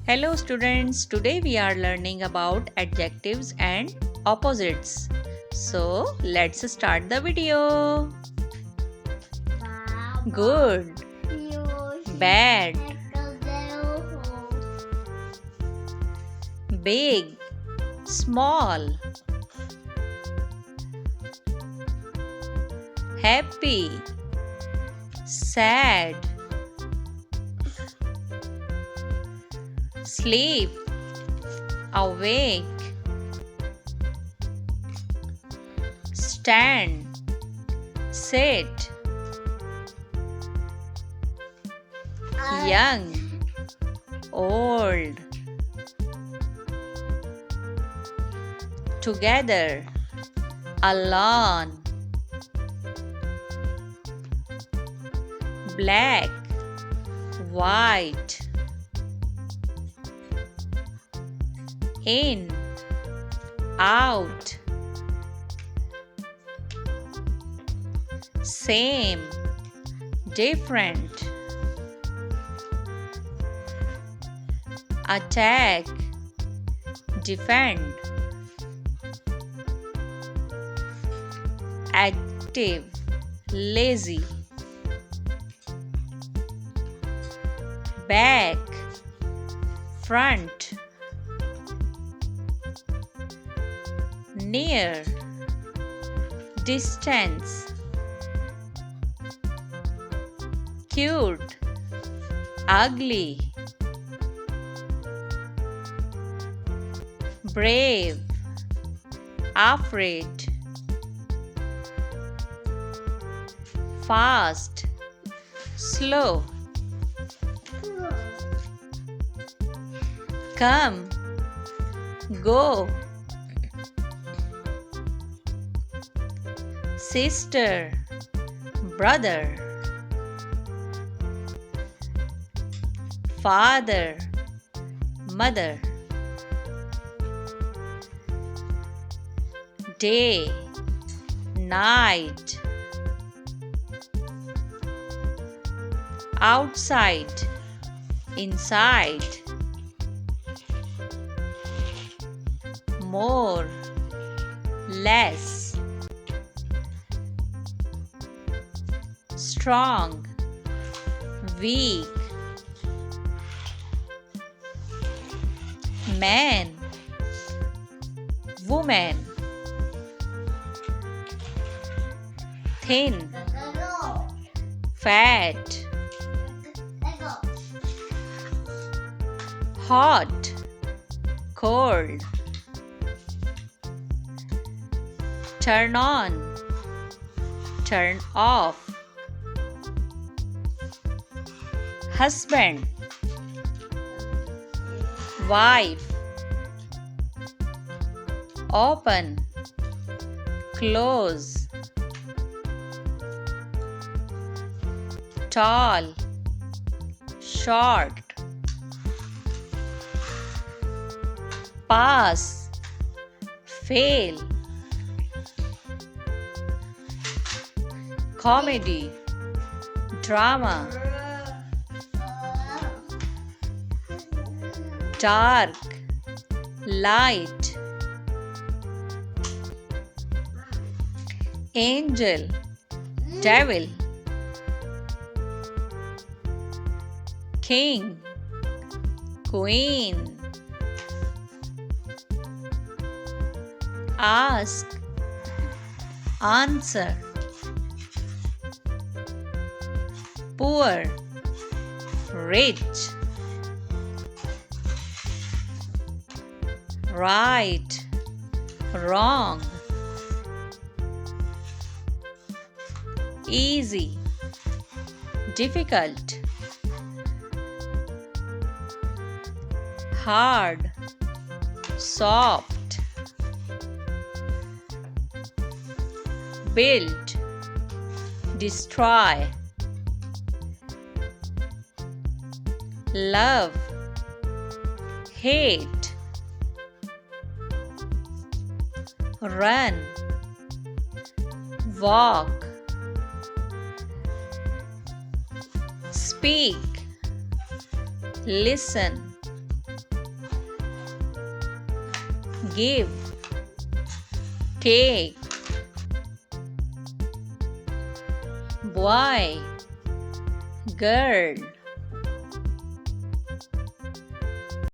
Hello students, today we are learning about adjectives and opposites. So let's start the video. Good, bad, big, small, happy, sad, sleep, awake, stand, sit, young, old, together, alone, black, white, in, out, same, different, attack, defend, active, lazy, back, front, near, distance, cute, ugly, brave, afraid, fast, slow, come, go, sister, brother, father, mother, day, night, outside, inside, more, less, strong, weak, man, woman, thin, fat, hot, cold, turn on, turn off, husband, wife, open, close, tall, short, pass, fail, comedy, drama, dark, light, angel, devil, king, queen, ask, answer, poor, rich, right, wrong, easy, difficult, hard, soft, build, destroy, love, hate, run, walk, speak, listen, give, take, boy, girl,